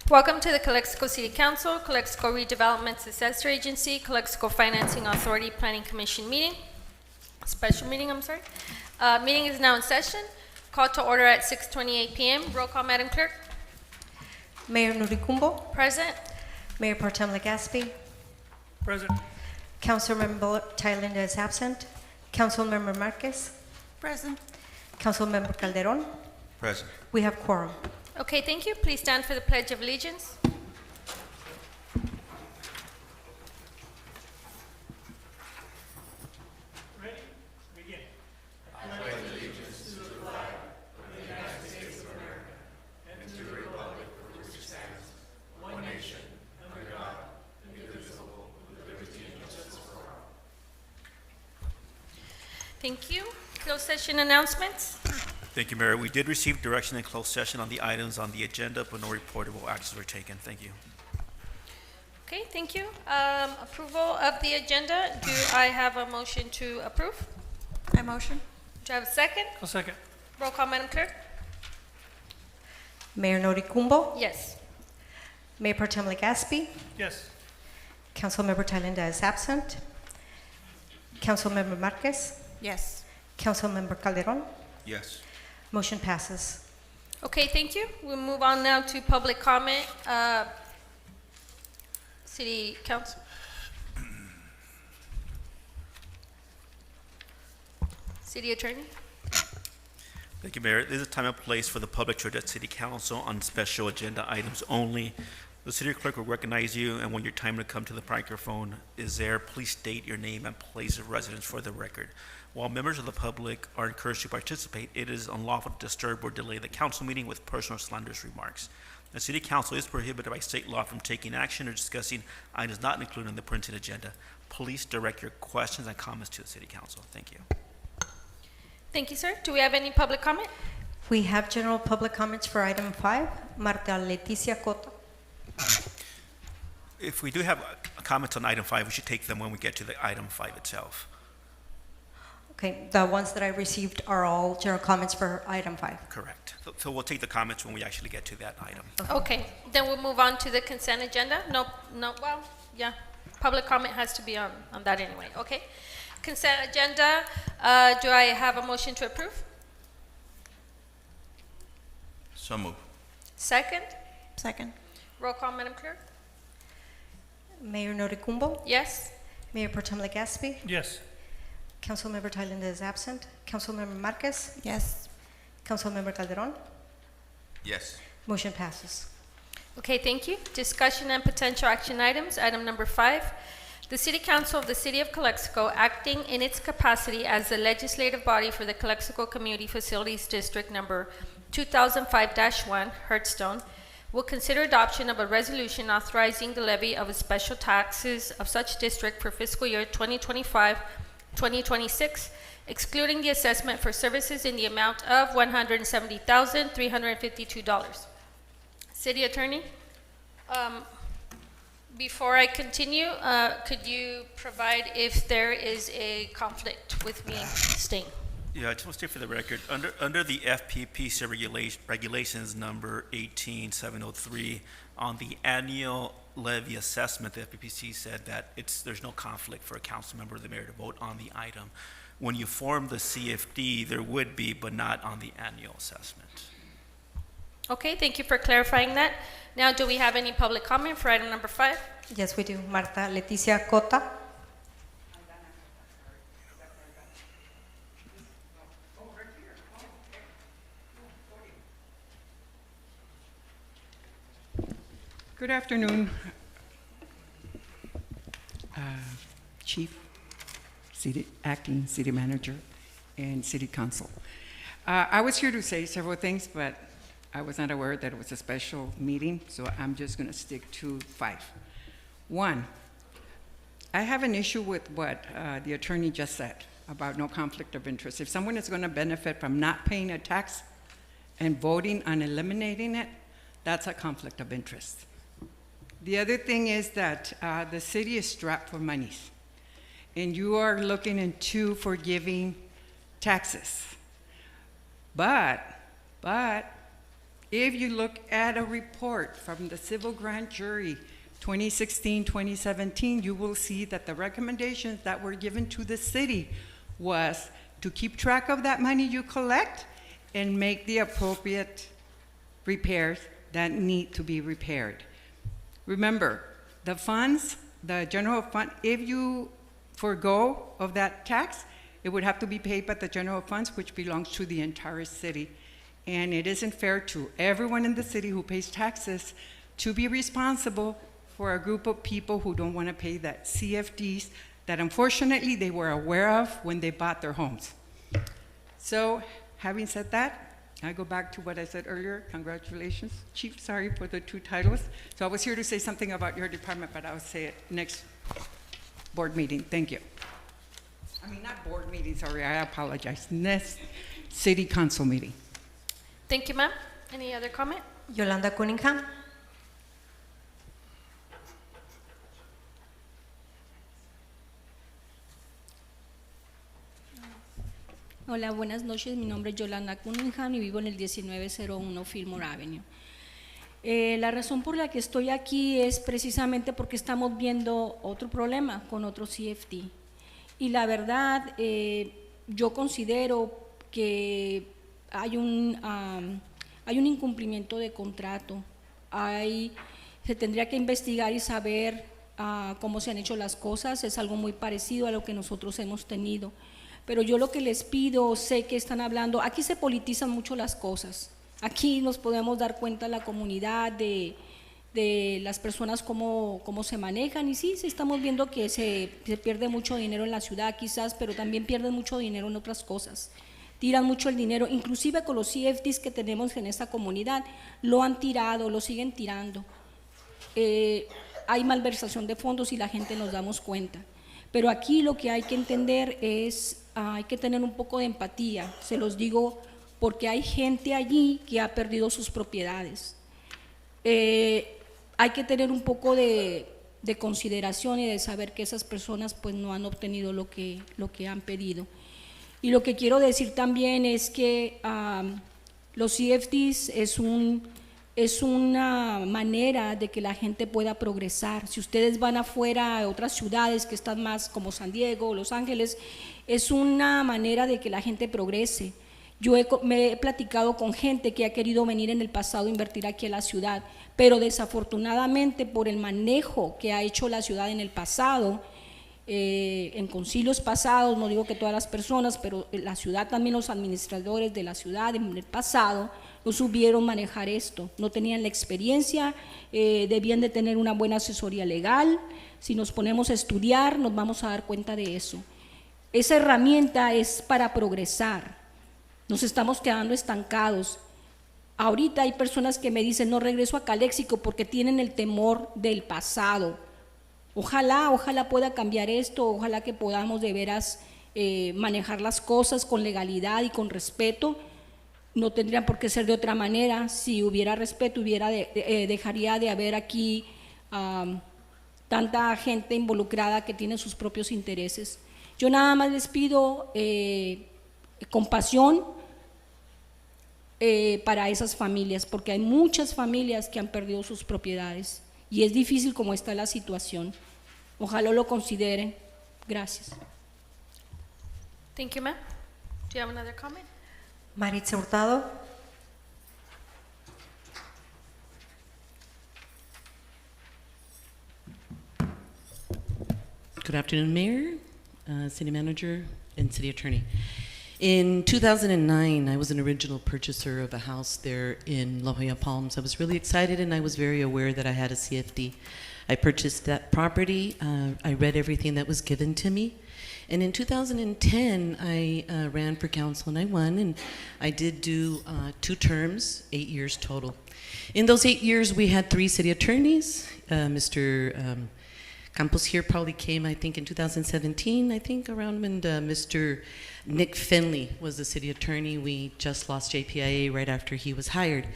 Welcome to the Calexico City Council, Calexico Redevelopment Successor Agency, Calexico Financing Authority Planning Commission meeting. Special meeting, I'm sorry. Meeting is now in session. Call to order at 6:28 p.m. Roll call, Madam Clerk. Mayor Nuricumbo, Present. Mayor Pro Tem Legaspi, Present. Councilmember Thailand is absent, Councilmember Marquez, Present. Councilmember Calderon. Present. We have quorum. Okay, thank you. Please stand for the Pledge of Allegiance. Ready? Begin. Thank you. Closed session announcements. Thank you, Mayor. We did receive direction in closed session on the items on the agenda, but no reportable actions were taken. Thank you. Okay, thank you. Approval of the agenda. Do I have a motion to approve? I motion. Do I have a second? I'll second. Roll call, Madam Clerk. Mayor Nuricumbo, Yes. Mayor Pro Tem Legaspi, Yes. Councilmember Thailand is absent, Councilmember Marquez, Yes. Councilmember Calderon. Yes. Motion passes. Okay, thank you. We'll move on now to public comment. City Council. City Attorney. Thank you, Mayor. This is a time and place for the public to address City Council on special agenda items only. The City Clerk will recognize you, and when your time to come to the microphone is there, please state your name and place of residence for the record. While members of the public are encouraged to participate, it is unlawful to disturb or delay the council meeting with personal slanderous remarks. The City Council is prohibited by state law from taking action or discussing items not included in the printed agenda. Please direct your questions and comments to the City Council. Thank you. Thank you, sir. Do we have any public comment? We have general public comments for item 5. Marta Leticia Cota. If we do have comments on item 5, we should take them when we get to the item 5 itself. Okay, the ones that I received are all general comments for item 5. Correct. So we'll take the comments when we actually get to that item. Okay, then we'll move on to the consent agenda. No, well, yeah, public comment has to be on that anyway. Okay. Consent agenda, do I have a motion to approve? So move. Second? Second. Roll call, Madam Clerk. Mayor Nuricumbo, Yes? Mayor Pro Tem Legaspi, Yes. Councilmember Thailand is absent, Councilmember Marquez, Yes. Councilmember Calderon. Yes. Motion passes. Okay, thank you. Discussion and potential action items. Item number 5. The City Council of the City of Calexico, acting in its capacity as the legislative body for the Calexico Community Facilities District number 2005-1, Hearthstone, will consider adoption of a resolution authorizing the levy of a special taxes of such district for fiscal year 2025-2026, excluding the assessment for services in the amount of $170,352. City Attorney, before I continue, could you provide if there is a conflict with me staying? Yeah, I just want to state for the record, under the FPPC regulations number 18703, on the annual levy assessment, the FPPC said that there's no conflict for a council member or the mayor to vote on the item. When you form the CFD, there would be, but not on the annual assessment. Okay, thank you for clarifying that. Now, do we have any public comment for item number 5? Yes, we do. Marta Leticia Cota. Good afternoon, Chief, Acting City Manager, and City Council. I was here to say several things, but I was not aware that it was a special meeting, so I'm just going to stick to 5. 1, I have an issue with what the attorney just said about no conflict of interest. If someone is going to benefit from not paying a tax and voting on eliminating it, that's a conflict of interest. The other thing is that the city is strapped for monies, and you are looking into forgiving taxes. But if you look at a report from the civil grand jury 2016-2017, you will see that the recommendations that were given to the city was to keep track of that money you collect and make the appropriate repairs that need to be repaired. Remember, the funds, the general fund, if you forego of that tax, it would have to be paid by the general funds, which belongs to the entire city. And it isn't fair to everyone in the city who pays taxes to be responsible for a group of people who don't want to pay that CFDs that unfortunately they were aware of when they bought their homes. So, having said that, I go back to what I said earlier. Congratulations, Chief. Sorry for the 2 titles. So I was here to say something about your department, but I'll say it next board meeting. Thank you. I mean, not board meeting, sorry, I apologize. Next city council meeting. Thank you, ma'am. Any other comment? Yolanda Cunningham. Hola, buenas noches. Mi nombre es Yolanda Cunningham y vivo en el 1901 Fillmore Avenue. La razón por la que estoy aquí es precisamente porque estamos viendo otro problema con otro CFD. Y la verdad, yo considero que hay un incumplimiento de contrato. Se tendría que investigar y saber cómo se han hecho las cosas. Es algo muy parecido a lo que nosotros hemos tenido. Pero yo lo que les pido, sé que están hablando, aquí se politizan mucho las cosas, aquí nos podemos dar cuenta la comunidad de las personas cómo se manejan, y sí estamos viendo que se pierde mucho dinero en la ciudad quizás, pero también pierden mucho dinero en otras cosas, tiran mucho el dinero, inclusive con los CFDs que tenemos en esta comunidad, lo han tirado, lo siguen tirando, hay malversación de fondos y la gente nos damos cuenta. Pero aquí lo que hay que entender es, hay que tener un poco de empatía, se los digo porque hay gente allí que ha perdido sus propiedades. Hay que tener un poco de consideración y de saber que esas personas pues no han obtenido lo que han pedido. Y lo que quiero decir también es que los CFDs es una manera de que la gente pueda progresar. Si ustedes van afuera a otras ciudades que están más como San Diego, Los Ángeles, es una manera de que la gente progrese. Yo me he platicado con gente que ha querido venir en el pasado a invertir aquí a la ciudad, pero desafortunadamente por el manejo que ha hecho la ciudad en el pasado, en concilios pasados, no digo que todas las personas, pero la ciudad también, los administradores de la ciudad en el pasado, no supieron manejar esto, no tenían la experiencia, debían de tener una buena asesoría legal. Si nos ponemos a estudiar nos vamos a dar cuenta de eso. Esa herramienta es para progresar, nos estamos quedando estancados. Ahorita hay personas que me dicen no regreso a Calexico porque tienen el temor del pasado. Ojalá pueda cambiar esto, ojalá que podamos de veras manejar las cosas con legalidad y con respeto. No tendrían por qué ser de otra manera. Si hubiera respeto, dejaría de haber aquí tanta gente involucrada que tiene sus propios intereses. Yo nada más les pido compasión para esas familias, porque hay muchas familias que han perdido sus propiedades y es difícil como está la situación. Ojalá lo consideren. Gracias. Thank you, ma'am. Do you have another comment? Maritza Hurtado. Good afternoon, Mayor, City Manager, and City Attorney. In 2009, I was an original purchaser of a house there in La Jolla Palms. I was really excited and I was very aware that I had a CFD. I purchased that property. I read everything that was given to me. And in 2010, I ran for council and I won, and I did do 2 terms, 8 years total. In those 8 years, we had 3 city attorneys. Mr. Campos here probably came, I think, in 2017, I think, around when Mr. Nick Finley was the city attorney. We just lost JPIA right after he was hired.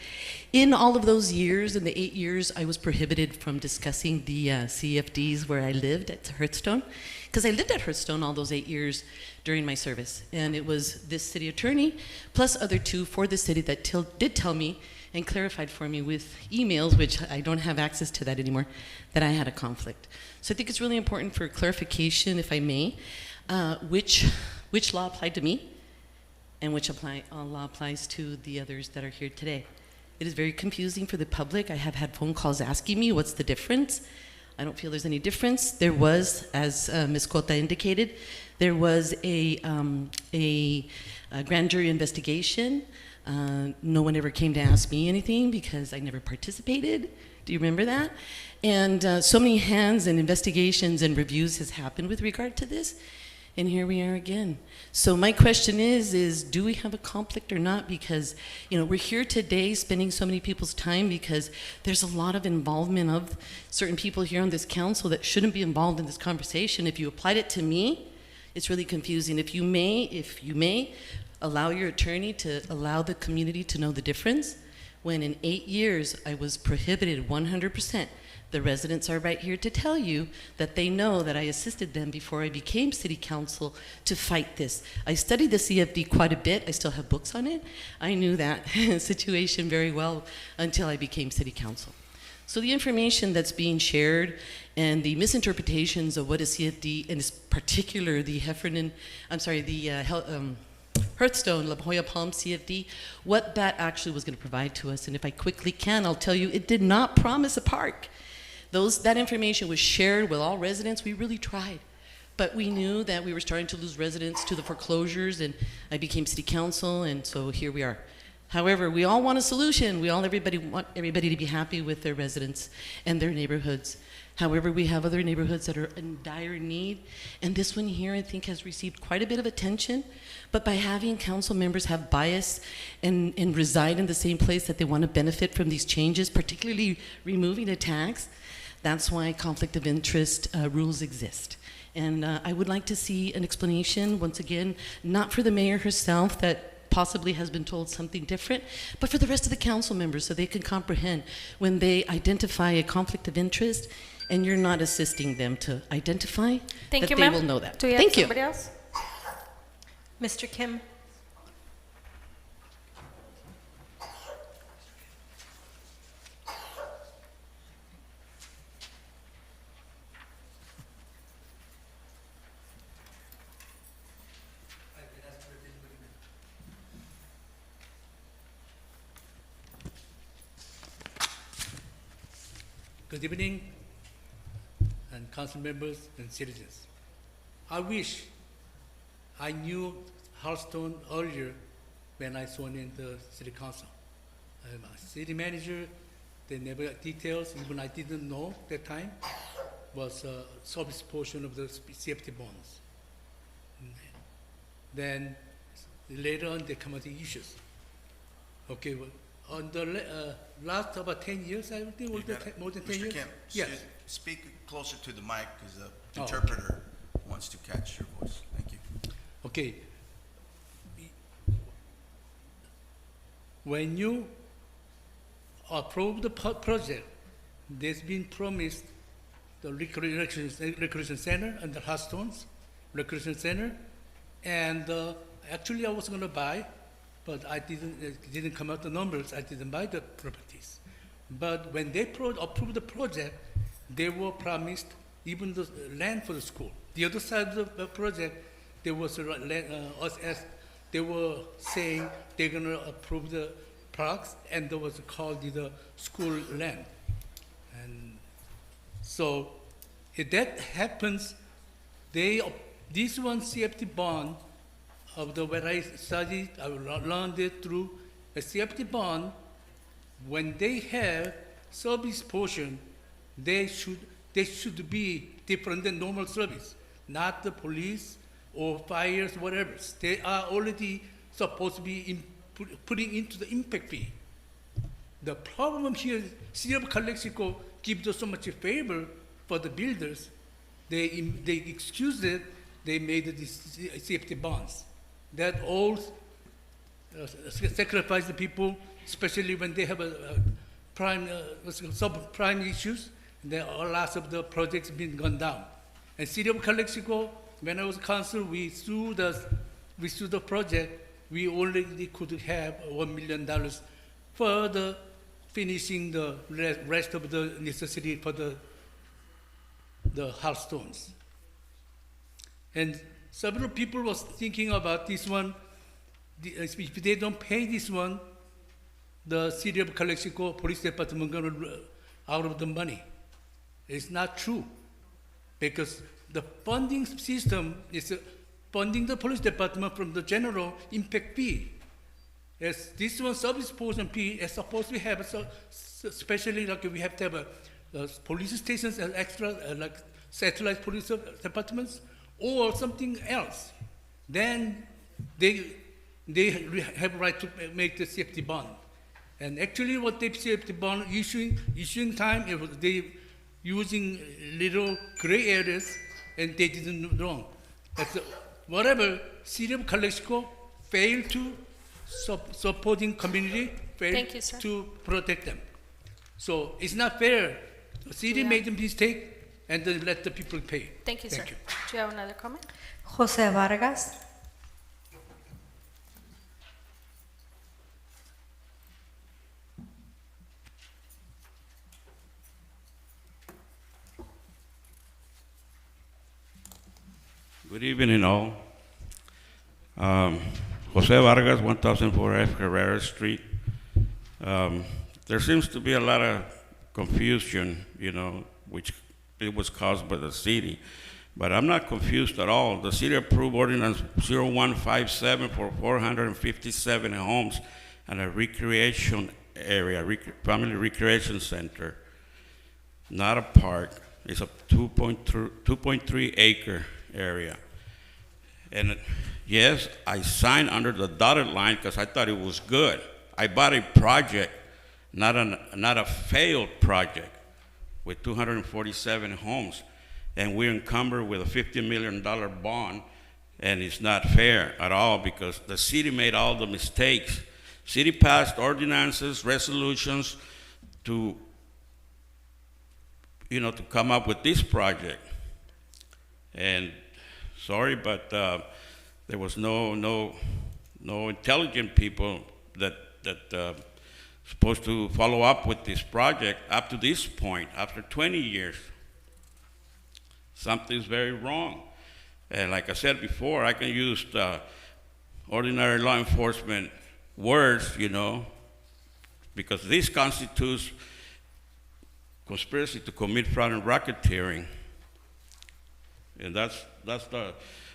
In all of those years, in the 8 years, I was prohibited from discussing the CFDs where I lived at Hearthstone, because I lived at Hearthstone all those 8 years during my service. And it was this city attorney, plus other 2 for the city that did tell me and clarified for me with emails, which I don't have access to that anymore, that I had a conflict. So I think it's really important for clarification, if I may, which law applied to me and which law applies to the others that are here today. It is very confusing for the public. I have had phone calls asking me what's the difference. I don't feel there's any difference. There was, as Ms. Cota indicated, there was a grand jury investigation. No one ever came to ask me anything because I never participated. Do you remember that? And so many hands and investigations and reviews has happened with regard to this. And here we are again. So my question is do we have a conflict or not? Because, we're here today spending so many people's time because there's a lot of involvement of certain people here on this council that shouldn't be involved in this conversation. If you applied it to me, it's really confusing. If you may, allow your attorney to allow the community to know the difference. When in 8 years I was prohibited 100%. The residents are right here to tell you that they know that I assisted them before I became city council to fight this. I studied the CFD quite a bit. I still have books on it. I knew that situation very well until I became city council. So the information that's being shared and the misinterpretations of what is CFD, and in particular the Hearthstone, La Jolla Palm CFD, what that actually was going to provide to us. And if I quickly can, I'll tell you, it did not promise a park. That information was shared with all residents. We really tried. But we knew that we were starting to lose residents to the foreclosures, and I became city council, and so here we are. However, we all want a solution. Everybody want everybody to be happy with their residents and their neighborhoods. However, we have other neighborhoods that are in dire need, and this one here, I think, has received quite a bit of attention. But by having council members have bias and reside in the same place that they want to benefit from these changes, particularly removing a tax, that's why conflict of interest rules exist. And I would like to see an explanation, once again, not for the mayor herself that possibly has been told something different, but for the rest of the council members so they can comprehend when they identify a conflict of interest and you're not assisting them to identify, Thank that you, they ma'am. will know that. Do we have Thank you. somebody else? Mr. Kim? Good evening, and council members and citizens. I wish I knew Hearthstone earlier when I sworn in the city council. I'm a city manager, they never got details, even I didn't know that time, was a service portion of the CFT bonds. Then later on, they come out the issues. Okay, well, on the last about 10 years, I think, more than 10 Mr. years? Kim, Yes. speak closer to the mic because the Oh, interpreter wants to catch your voice. Thank you. Okay. When you approve the project, there's been promised the recreation center and the Hearthstones recreation center, and actually I was going to buy, but it didn't come out the numbers. I didn't buy the properties. But when they approved the project, they were promised even the land for the school. The other side of the project, there was they were saying they're going to approve the parks, and there was called the school land. And so if that happens, this one CFT bond of the where I studied, I learned it through a CFT bond. When they have service portion, they should be different than normal service, not the police or fires, whatever. They are already supposed to be putting into the impact fee. The problem here, City of Calexico gives us so much favor for the builders. They excused it. They made these CFT bonds. That all sacrifice the people, especially when they have a subprime issues. Lots of the projects been gone down. And City of Calexico, when I was council, we sued the project. We already could have $1 million for the finishing the rest of the necessity for the house stones. And several people was thinking about this one. If they don't pay this one, the city of Calexico Police Department going to out of the money. It's not true, because the funding system is funding the police department from the general impact fee. As this one service portion fee is supposed to have, especially like we have to have police stations and extra like satellite police departments or something else. Then they have right to make the safety bond. And actually what they safety bond issuing time, it was they using little gray areas and they didn't do wrong. But whatever, City of Calexico failed to supporting community, failed Thank you, sir. to protect them. So it's not fair. The city Yeah. made a mistake and then let the people pay. Thank you, sir. Thank you. Do you have another comment? Jose Vargas. Good evening, all. Jose Vargas, 1004 F. Herrera Street. There seems to be a lot of confusion, which it was caused by the city. But I'm not confused at all. The city approved ordinance 0157 for 457 homes and a recreation area, family recreation center, not a park. It's a 2.3 acre area. And yes, I signed under the dotted line because I thought it was good. I bought a project, not a failed project, with 247 homes. And we're encumbered with a $50 million bond, and it's not fair at all because the city made all the mistakes. City passed ordinances, resolutions to come up with this project. And sorry, but there was no intelligent people that supposed to follow up with this project up to this point, after 20 years. Something's very wrong. And like I said before, I can use ordinary law enforcement words, because this constitutes conspiracy to commit fraud and racketeering. And that's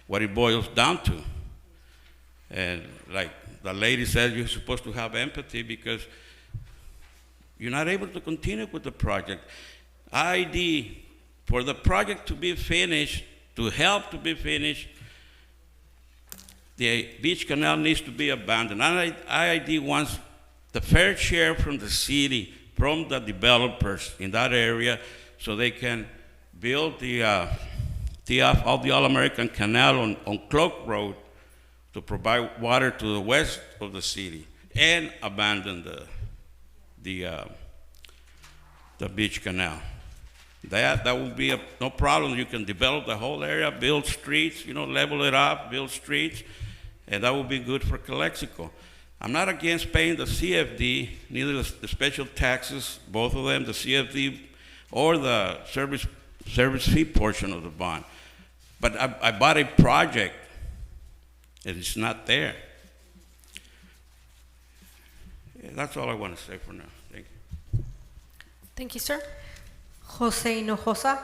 what it boils down to. And like the lady said, you're supposed to have empathy because you're not able to continue with the project. ID, for the project to be finished, to help to be finished, the beach canal needs to be abandoned. IID wants the fair share from the city, from the developers in that area, so they can build the All-American Canal on Cloak Road to provide water to the west of the city and abandon the beach canal. That will be no problem. You can develop the whole area, build streets, level it up, build streets, and that will be good for Calexico. I'm not against paying the CFD, neither the special taxes, both of them, the CFD or the service fee portion of the bond. But I bought a project, and it's not there. Yeah, that's all I want to say for now. Thank you. Thank you, sir. Jose Hinojosa.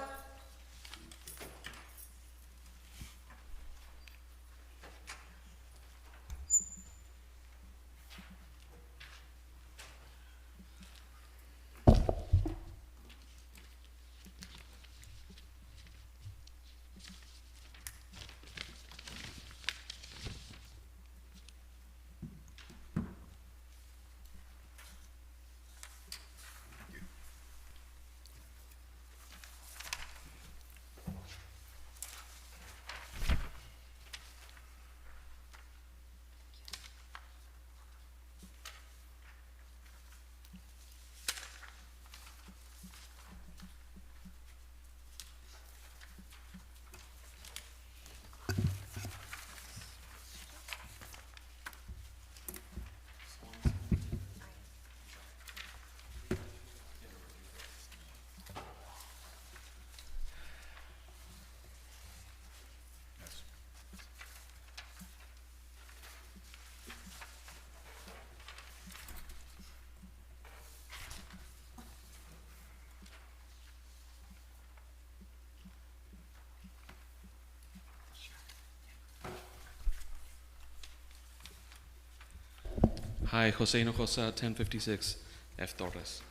Hi, Jose Hinojosa, 1056 F. Torres.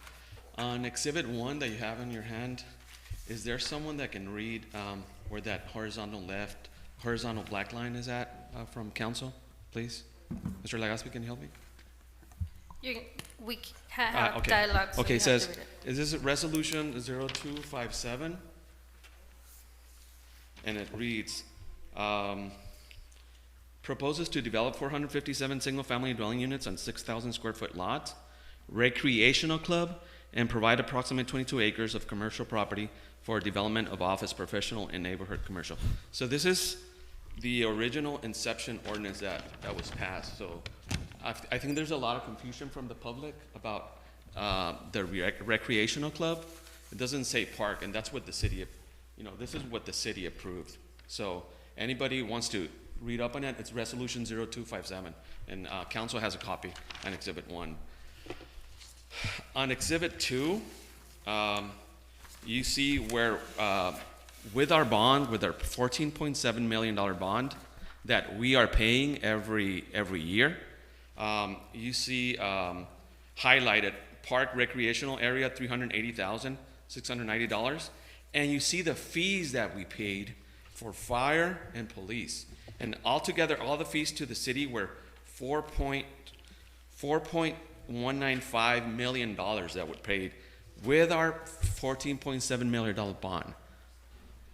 On Exhibit 1 that you have in your hand, is there someone that can read where that horizontal black line is at from council, please? Mr. Legaspi, can you help me? We have Okay. dialogue, so Okay, you it have says, to read it. is this resolution 0257? And it reads, proposes to develop 457 single-family dwelling units on 6,000 square foot lots, recreational club, and provide approximately 22 acres of commercial property for development of office, professional, and neighborhood commercial. So this is the original inception ordinance that was passed. So I think there's a lot of confusion from the public about the recreational club. It doesn't say park, and that's what the city, this is what the city approved. So anybody who wants to read up on it, it's Resolution 0257, and council has a copy on Exhibit 1. On Exhibit 2, you see where with our bond, with our $14.7 million bond that we are paying every year, you see highlighted park recreational area, $380,690, and you see the fees that we paid for fire and police. And altogether, all the fees to the city were $4.195 million that were paid with our $14.7 million bond.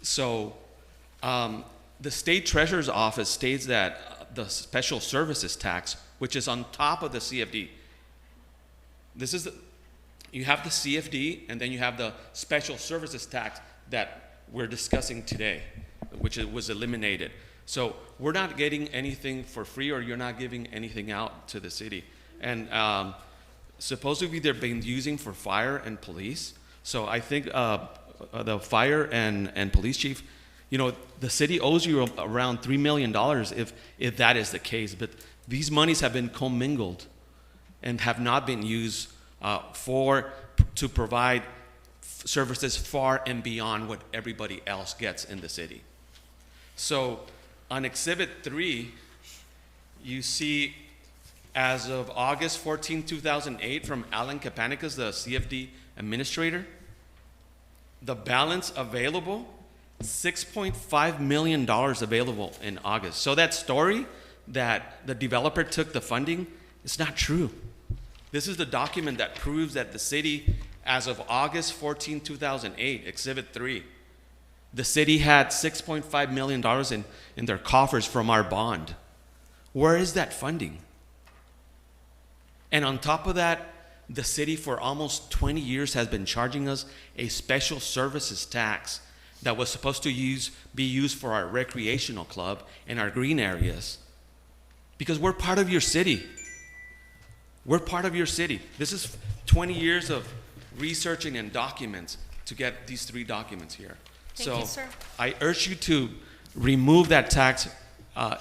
So the state treasurer's office states that the special services tax, which is on top of the CFD, you have the CFD, and then you have the special services tax that we're discussing today, which was eliminated. So we're not getting anything for free, or you're not giving anything out to the city. And supposedly they're being using for fire and police. So I think the fire and police chief, the city owes you around $3 million if that is the case. But these monies have been commingled and have not been used to provide services far and beyond what everybody else gets in the city. So on Exhibit 3, you see, as of August 14, 2008, from Alan Kapanicas, the CFD administrator, the balance available, $6.5 million available in August. So that story that the developer took the funding is not true. This is the document that proves that the city, as of August 14, 2008, Exhibit 3, the city had $6.5 million in their coffers from our bond. Where is that funding? And on top of that, the city for almost 20 years has been charging us a special services tax that was supposed to be used for our recreational club and our green areas. Because we're part of your city. We're part of your city. This is 20 years of researching and documents to get these 3 documents here. Thank you, sir. I urge you to remove that tax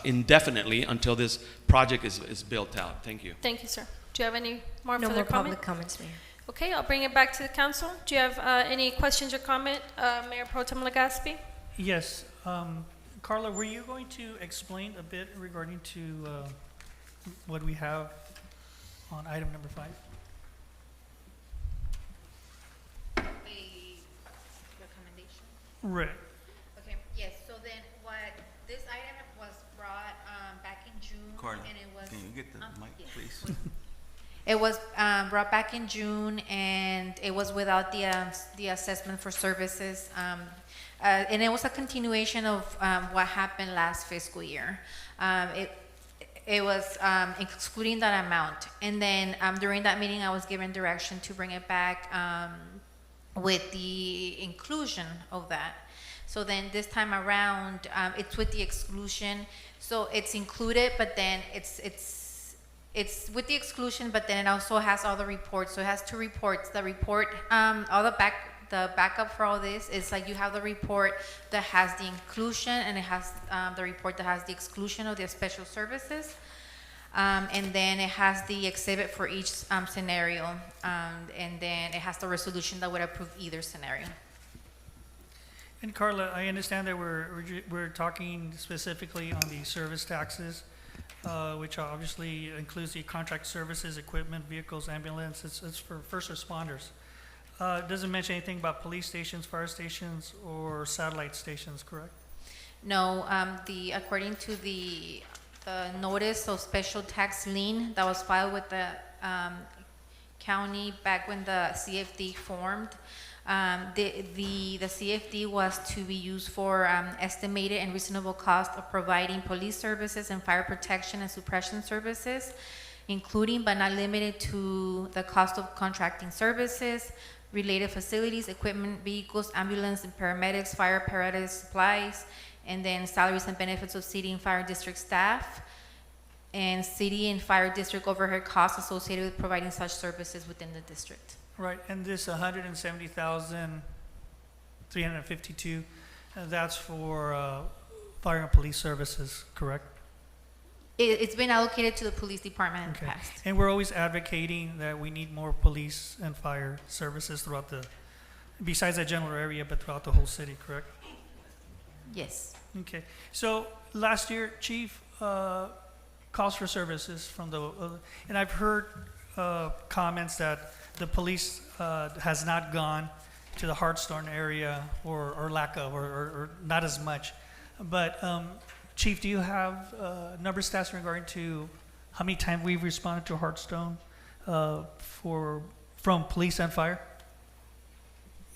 indefinitely until this project is built out. Thank you. Thank you, sir. Do you have any more No further more comment? public comments, Mayor. Okay, I'll bring it back to the council. Do you have any questions or comment, Mayor Pro Tem Legaspi? Yes. Carla, were you going to explain a bit regarding to what we have on item number 5? A recommendation. Right. Okay, yes, so then this item was brought back in June. Carla, and it was, can you get the mic, yes. please? It was brought back in June, and it was without the assessment for services. And it was a continuation of what happened last fiscal year. It was excluding that amount. And then during that meeting, I was given direction to bring it back with the inclusion of that. So then this time around, it's with the exclusion. So it's included, but then it's with the exclusion, but then it also has all the reports. So it has 2 reports. The report, all the backup for all this is like you have the report that has the inclusion, and it has the report that has the exclusion of the special services. And then it has the exhibit for each scenario. And then it has the resolution that would approve either scenario. And Carla, I understand that we're talking specifically on the service taxes. which obviously includes the contract services, equipment, vehicles, ambulance. It's for first responders. It doesn't mention anything about police stations, fire stations, or satellite stations, correct? No, according to the notice of special tax lien that was filed with the county back when the CFD formed, the CFD was to be used for estimated and reasonable cost of providing police services and fire protection and suppression services, including but not limited to the cost of contracting services, related facilities, equipment, vehicles, ambulance and paramedics, fire apparatus, supplies, and then salaries and benefits of city and fire district staff, and city and fire district overhead costs associated with providing such services within the district. Right, and this 170,352, that's for fire and police services, correct? It's been allocated to the police department in the Okay. past. And we're always advocating that we need more police and fire services throughout besides that general area, but throughout the whole city, correct? Yes. Okay, so last year, Chief, calls for services from and I've heard comments that the police has not gone to the Hartstone area or lack of, or not as much. But Chief, do you have number stats regarding to how many times we've responded to Hartstone from police and fire?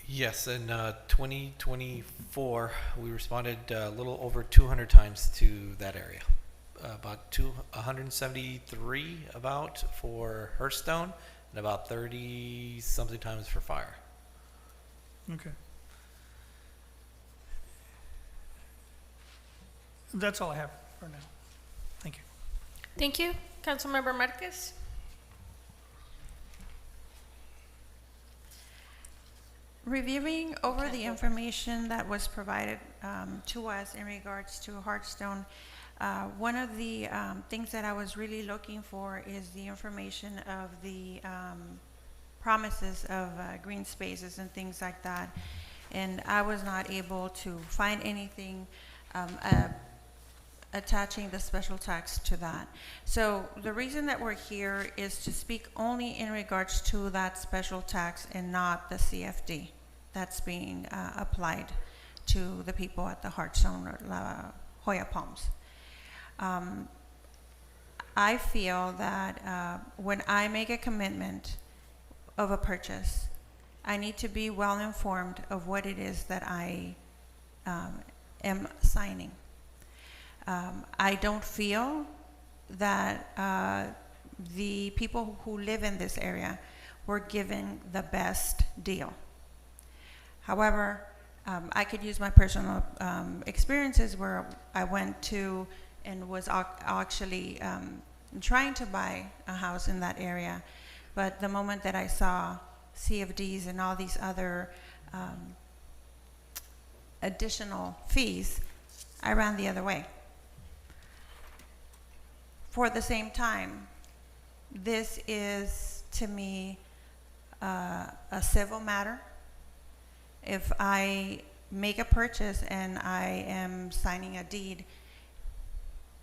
Yes, in 2024, we responded a little over 200 times to that area. About 173 about for Hearthstone, and about 30 something times for fire. Okay. That's all I have for now. Thank you. Thank you. Councilmember Marquez? Reviewing over the information that was provided to us in regards to Hartstone, one of the things that I was really looking for is the information of the promises of green spaces and things like that. And I was not able to find anything attaching the special tax to that. So the reason that we're here is to speak only in regards to that special tax and not the CFD that's being applied to the people at the Hartstone or La Jolla Palms. I feel that when I make a commitment of a purchase, I need to be well informed of what it is that I am signing. I don't feel that the people who live in this area were given the best deal. However, I could use my personal experiences where I went to and was actually trying to buy a house in that area. But the moment that I saw CFDs and all these other additional fees, I ran the other way. For the same time, this is, to me, a civil matter. If I make a purchase and I am signing a deed,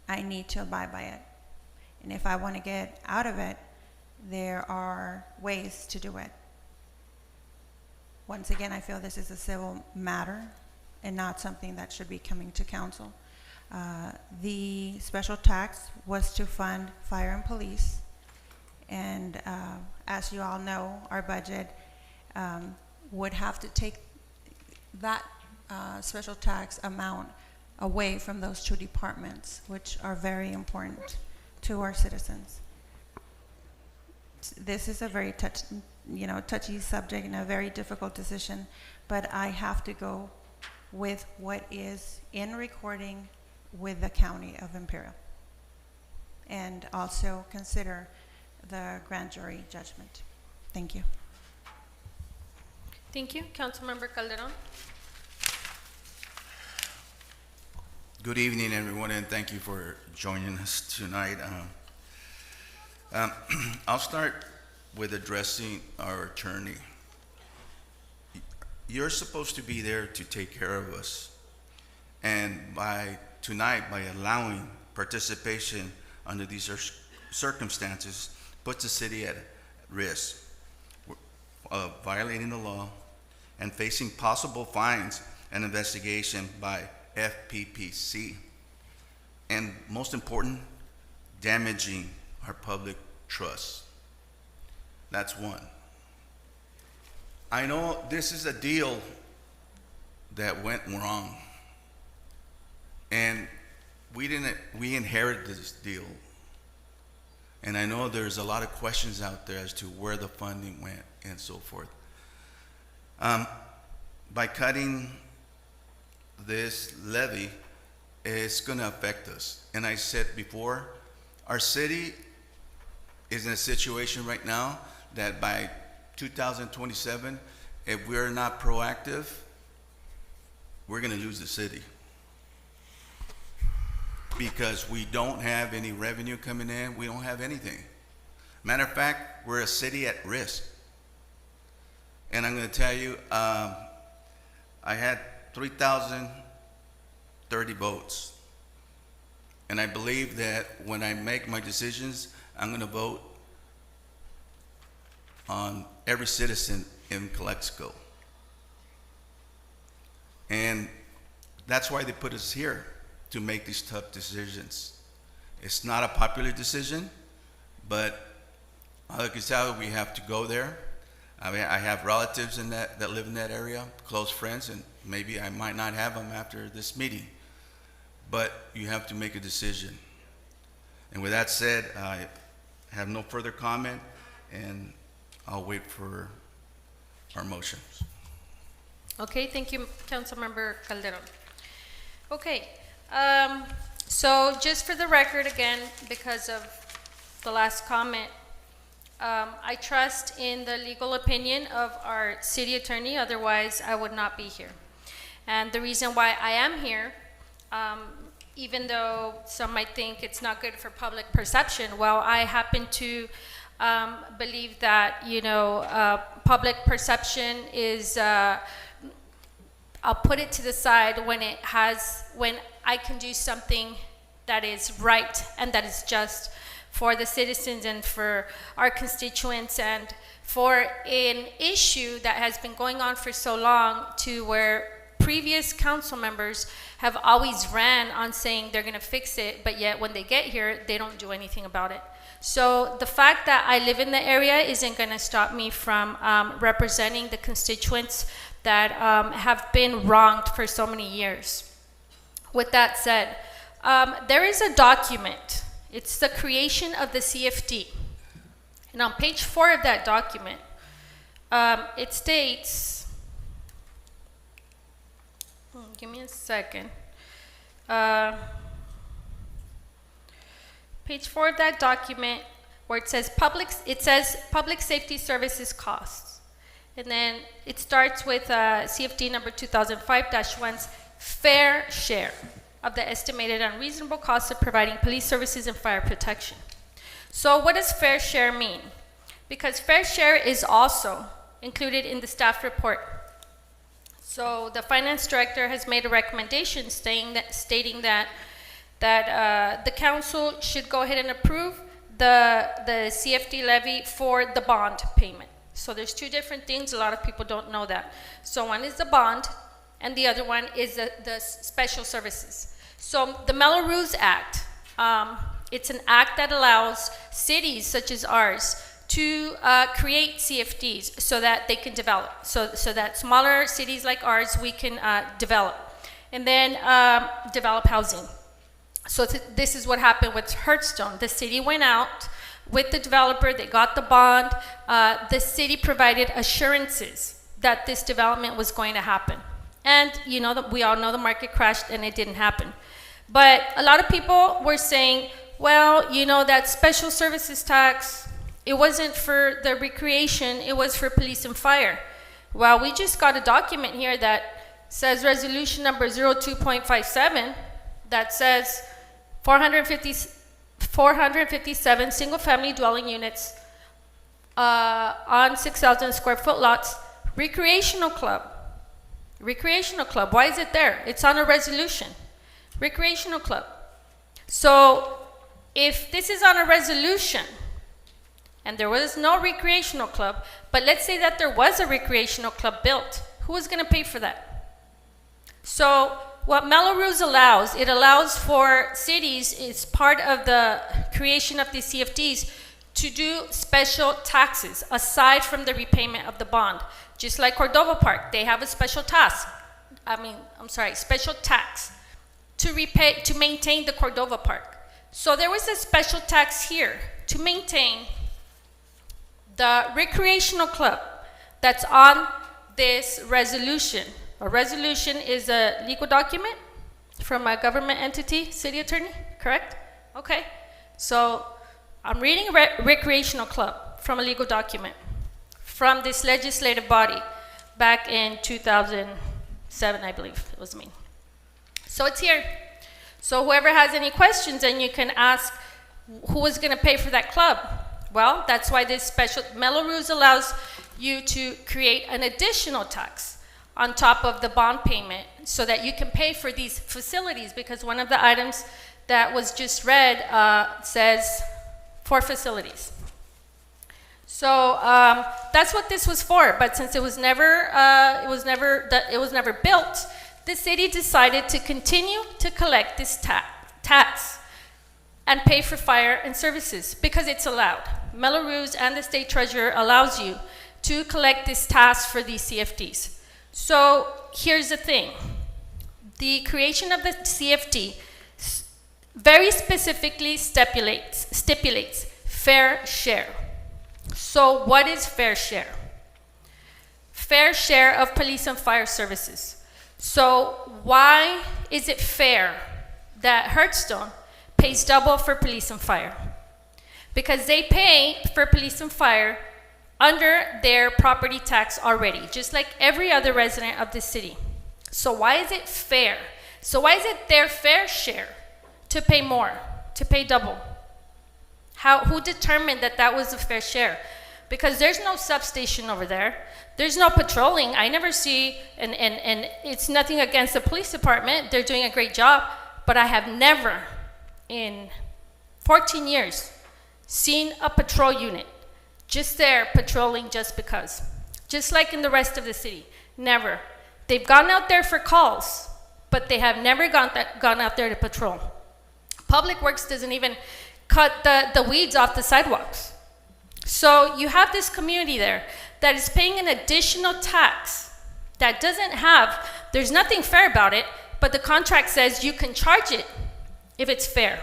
I need to abide by it. And if I want to get out of it, there are ways to do it. Once again, I feel this is a civil matter and not something that should be coming to council. The special tax was to fund fire and police. And as you all know, our budget would have to take that special tax amount away from those two departments, which are very important to our citizens. This is a very touchy subject and a very difficult decision, but I have to go with what is in recording with the County of Imperial, and also consider the grand jury judgment. Thank you. Thank you. Councilmember Calderon? Good evening, everyone, and thank you for joining us tonight. I'll start with addressing our attorney. You're supposed to be there to take care of us. And by tonight, by allowing participation under these circumstances puts the city at risk of violating the law and facing possible fines and investigation by FPPC. And most important, damaging our public trust. That's one. I know this is a deal that went wrong. And we inherited this deal. And I know there's a lot of questions out there as to where the funding went and so forth. By cutting this levy, it's going to affect us. And I said before, our city is in a situation right now that by 2027, if we're not proactive, we're going to lose the city. Because we don't have any revenue coming in, we don't have anything. Matter of fact, we're a city at risk. And I'm going to tell you, I had 3,030 votes. And I believe that when I make my decisions, I'm going to vote on every citizen in Calexico. And that's why they put us here, to make these tough decisions. It's not a popular decision, but like I said, we have to go there. I mean, I have relatives in that live in that area, close friends, and maybe I might not have them after this meeting. But you have to make a decision. And with that said, I have no further comment, and I'll wait for our motions. Okay, thank you, Councilmember Calderon. Okay, so just for the record again, because of the last comment, I trust in the legal opinion of our city attorney, otherwise I would not be here. And the reason why I am here, even though some might think it's not good for public perception, well, I happen to believe that, you know, public perception is, I'll put it to the side when I can do something that is right and that is just for the citizens and for our constituents, and for an issue that has been going on for so long, to where previous council members have always ran on saying they're going to fix it, but yet when they get here, they don't do anything about it. So the fact that I live in the area isn't going to stop me from representing the constituents that have been wronged for so many years. With that said, there is a document. It's the creation of the CFD. And on page 4 of that document, it states, give me a second. Page 4 of that document, where it says public safety services costs. And then it starts with CFD number 2005-1's fair share of the estimated unreasonable cost of providing police services and fire protection. So what does fair share mean? Because fair share is also included in the staff report. So the finance director has made a recommendation stating that the council should go ahead and approve the CFD levy for the bond payment. So there's two different things. A lot of people don't know that. So one is the bond, and the other one is the special services. So the Melrose Act, it's an act that allows cities such as ours to create CFDs so that they can develop, so that smaller cities like ours, we can develop, and then develop housing. So this is what happened with Hearthstone. The city went out with the developer, they got the bond, the city provided assurances that this development was going to happen. And you know, we all know the market crashed and it didn't happen. But a lot of people were saying, well, you know, that special services tax, it wasn't for the recreation, it was for police and fire. Well, we just got a document here that says resolution number 02.57 that says 457 single-family dwelling units on 6,000 square foot lots, recreational club. Recreational club, why is it there? It's on a resolution. Recreational club. So if this is on a resolution, and there was no recreational club, but let's say that there was a recreational club built, who is going to pay for that? So what Melrose allows, it allows for cities, it's part of the creation of the CFDs, to do special taxes aside from the repayment of the bond. Just like Cordova Park, they have a special special tax to maintain the Cordova Park. So there was a special tax here to maintain the recreational club that's on this resolution. A resolution is a legal document from a government entity, city attorney, correct? Okay, so I'm reading recreational club from a legal document from this legislative body back in 2007, I believe it was me. So it's here. So whoever has any questions, then you can ask who is going to pay for that club. Well, that's why this special, Melrose allows you to create an additional tax on top of the bond payment so that you can pay for these facilities, because one of the items that was just read says for facilities. So that's what this was for, but since it was never built, the city decided to continue to collect this tax and pay for fire and services because it's allowed. Melrose and the state treasurer allows you to collect this tax for these CFDs. So here's the thing. The creation of the CFD very specifically stipulates fair share. So what is fair share? Fair share of police and fire services. So why is it fair that Hearthstone pays double for police and fire? Because they pay for police and fire under their property tax already, just like every other resident of the city. So why is it fair? So why is it their fair share to pay more, to pay double? Who determined that that was a fair share? Because there's no substation over there. There's no patrolling. I never see, and it's nothing against the police department. They're doing a great job. But I have never, in 14 years, seen a patrol unit just there patrolling just because. Just like in the rest of the city. Never. They've gone out there for calls, but they have never gone out there to patrol. Public Works doesn't even cut the weeds off the sidewalks. So you have this community there that is paying an additional tax that there's nothing fair about it, but the contract says you can charge it if it's fair.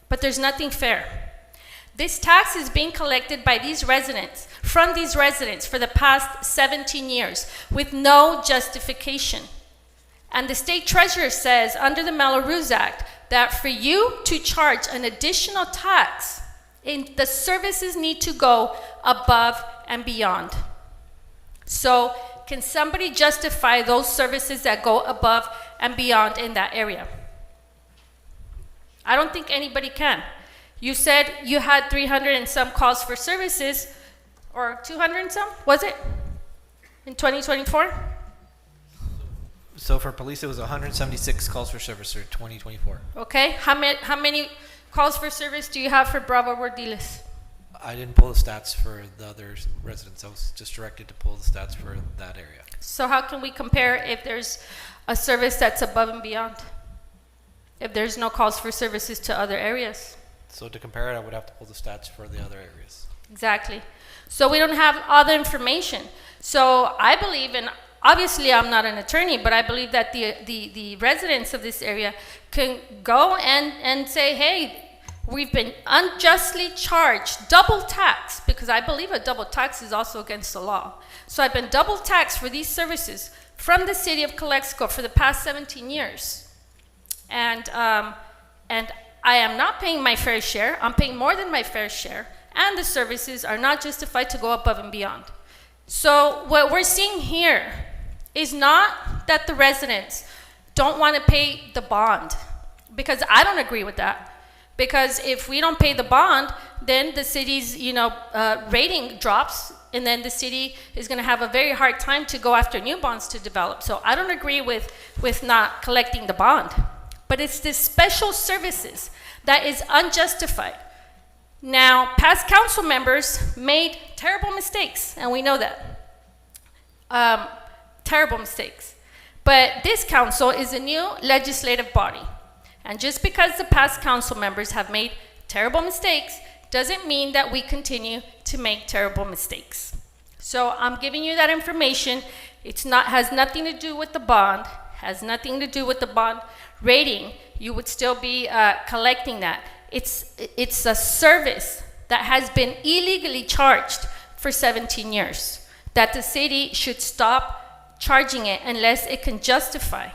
But there's nothing fair. This tax is being collected by from these residents for the past 17 years with no justification. And the state treasurer says under the Melrose Act that for you to charge an additional tax, the services need to go above and beyond. So can somebody justify those services that go above and beyond in that area? I don't think anybody can. You said you had 300 and some calls for services, or 200 and some, was it? In 2024? So for police, it was 176 calls for service for 2024. Okay, how many calls for service do you have for Bravo Bordiles? I didn't pull the stats for the other residents. I was just directed to pull the stats for that area. So how can we compare if there's a service that's above and beyond? If there's no calls for services to other areas? So to compare it, I would have to pull the stats for the other areas. Exactly. So we don't have all the information. So I believe, and obviously I'm not an attorney, but I believe that the residents of this area can go and say, hey, we've been unjustly charged, double tax, because I believe a double tax is also against the law. So I've been double taxed for these services from the city of Calexico for the past 17 years. And I am not paying my fair share. I'm paying more than my fair share. And the services are not justified to go above and beyond. So what we're seeing here is not that the residents don't want to pay the bond, because I don't agree with that. Because if we don't pay the bond, then the city's rating drops, and then the city is going to have a very hard time to go after new bonds to develop. So I don't agree with not collecting the bond. But it's this special services that is unjustified. Now, past council members made terrible mistakes, and we know that. Terrible mistakes. But this council is a new legislative body. And just because the past council members have made terrible mistakes doesn't mean that we continue to make terrible mistakes. So I'm giving you that information. Has nothing to do with the bond, has nothing to do with the bond rating. You would still be collecting that. It's a service that has been illegally charged for 17 years, that the city should stop charging it unless it can justify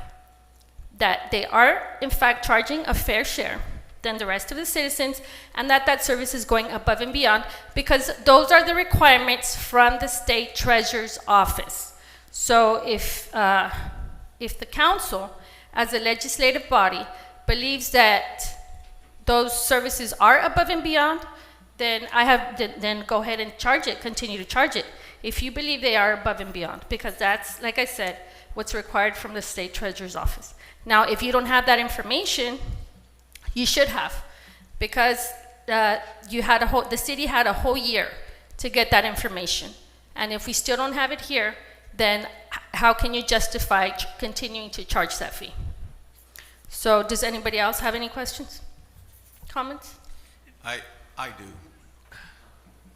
that they are, in fact, charging a fair share than the rest of the citizens, and that service is going above and beyond, because those are the requirements from the state treasurer's office. So if the council, as a legislative body, believes that those services are above and beyond, then then go ahead and charge it, continue to charge it, if you believe they are above and beyond, because that's, like I said, what's required from the state treasurer's office. Now, if you don't have that information, you should have, because the city had a whole year to get that information. And if we still don't have it here, then how can you justify continuing to charge that fee? So does anybody else have any questions, comments? I do.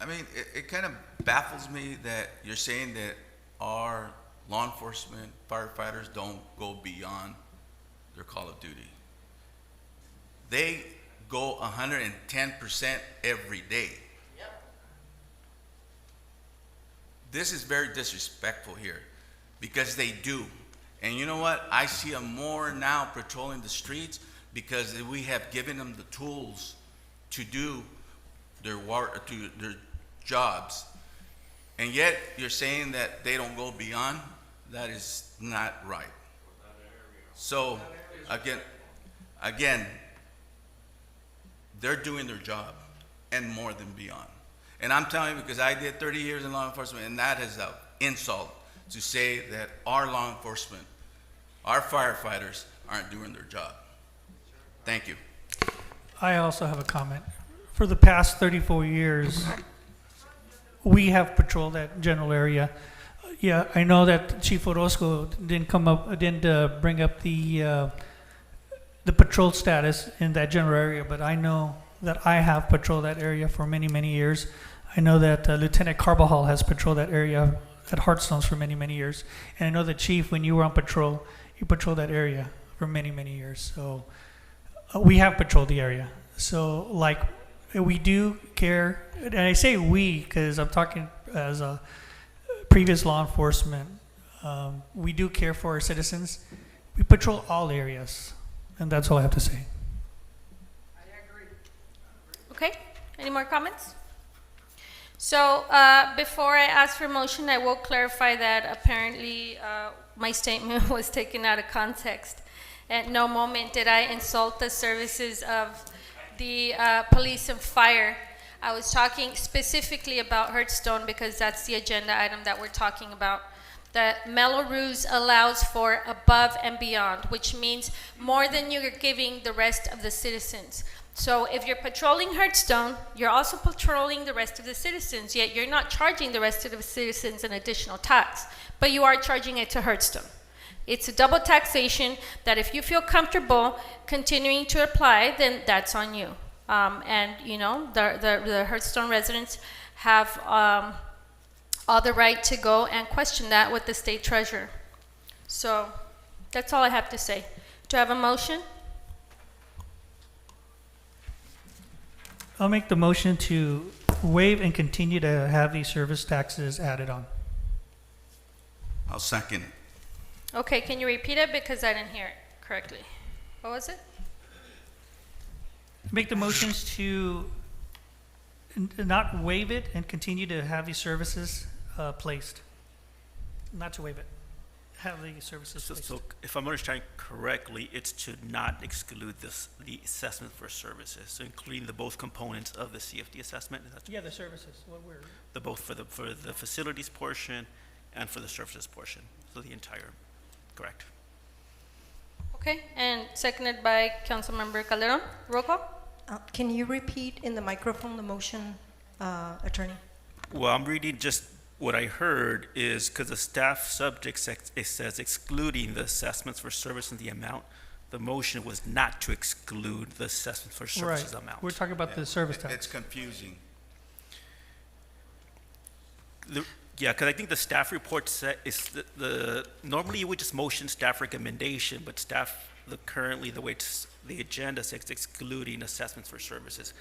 I mean, it kind of baffles me that you're saying that our law enforcement firefighters don't go beyond their call of duty. They go 110% every day. Yep. This is very disrespectful here, because they do. And you know what? I see them more now patrolling the streets because we have given them the tools to do their jobs. And yet you're saying that they don't go beyond? That is not right. So again, they're doing their job and more than beyond. And I'm telling you, because I did 30 years in law enforcement, and that is an insult to say that our law enforcement, our firefighters aren't doing their job. Thank you. I also have a comment. For the past 34 years, we have patrolled that general area. Yeah, I know that Chief Orozco didn't bring up the patrol status in that general area, but I know that I have patrolled that area for many, many years. I know that Lieutenant Carbajal has patrolled that area at Heartstones for many, many years. And I know that Chief, when you were on patrol, you patrolled that area for many, many years. So we have patrolled the area. So like, we do care, and I say we because I'm talking as a previous law enforcement. We do care for our citizens. We patrol all areas, and that's all I have to say. Okay, any more comments? So before I ask for motion, I will clarify that apparently my statement was taken out of context. At no moment did I insult the services of the police and fire. I was talking specifically about Hearthstone because that's the agenda item that we're talking about. That Melrose allows for above and beyond, which means more than you're giving the rest of the citizens. So if you're patrolling Hearthstone, you're also patrolling the rest of the citizens, yet you're not charging the rest of the citizens an additional tax, but you are charging it to Hearthstone. It's a double taxation that if you feel comfortable continuing to apply, then that's on you. And you know, the Hearthstone residents have all the right to go and question that with the state treasurer. So that's all I have to say. Do I have a motion? I'll make the motion to waive and continue to have these service taxes added on. I'll second it. Okay, can you repeat it because I didn't hear it correctly? What was it? Make the motions to not waive it and continue to have these services placed. Not to waive it, have the services placed. So if I'm understanding correctly, it's to not exclude the assessment for services, so including the both components of the CFD assessment. Yeah, the services. What we're the both for the facilities portion and for the services portion. So the entire, correct. Okay, and seconded by Councilmember Calderon. Roll call? Can you repeat in the microphone the motion, Attorney? Well, I'm reading just what I heard is because the staff subject it says excluding the assessments for service and the amount. The motion was not to exclude the assessments for services Right. amount. We're talking about the service It's tax. confusing. Yeah, because I think the staff report is normally you would just motion staff recommendation, but currently the way the agenda says excluding assessments for services.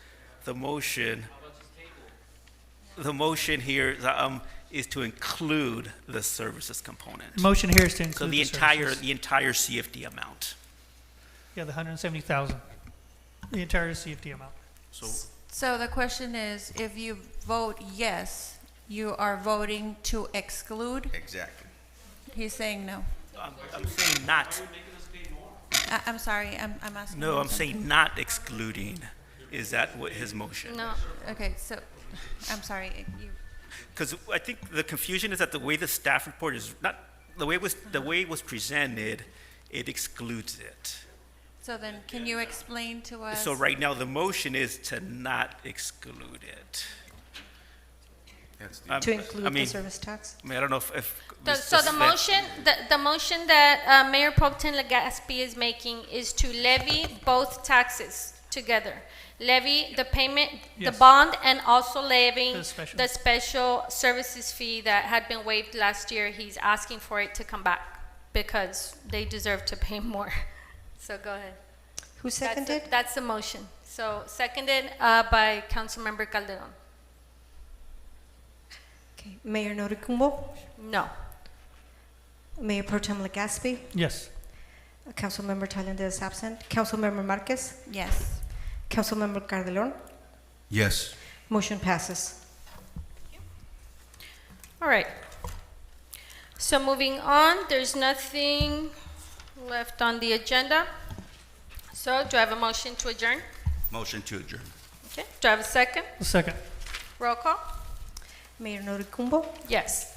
The motion here is to include the services component. The motion here is to So include the services. entire CFD amount. Yeah, the 170,000, the entire CFD amount. So the question is, if you vote yes, you are voting to exclude? Exactly. He's saying no. I'm saying not. I'm sorry, I'm asking. No, him I'm something. saying not excluding. Is that what his motion? No. Okay, so, I'm sorry, Because I think the confusion is that the way the staff report is not the way it was presented, it excludes it. so then can you explain to us? So right now the motion is to not exclude it. That's the, To include I mean, the service tax? I mean, I don't know if So the motion, the motion that Mayor Pro Tem Legaspi is making is to levy both taxes together. Levy the payment, the Yes. bond, and also levying The special. the special services fee that had been waived last year. He's asking for it to come back because they deserve to pay more. So go ahead. Who seconded? That's the motion. So seconded by Councilmember Calderon. Okay. Mayor Noricumbo? No. Mayor Pro Tem Legaspi? Yes. Councilmember Thailenda is absent. Councilmember Marquez? Yes. Councilmember Calderon? yes. Motion passes. All right. So moving on, there's nothing left on the agenda. So do I have a motion to adjourn? Motion to adjourn. Okay. Do I have a second? A second. Roll call? Mayor Noricumbo? Yes.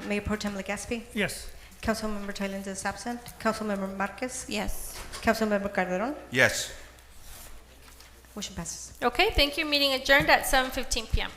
Mayor Pro Tem Legaspi? Yes. Councilmember Thailenda is absent. Councilmember Marquez? Yes. Councilmember Calderon? Yes. Motion passes. Okay, thank you. Meeting adjourned at 7:15 p.m.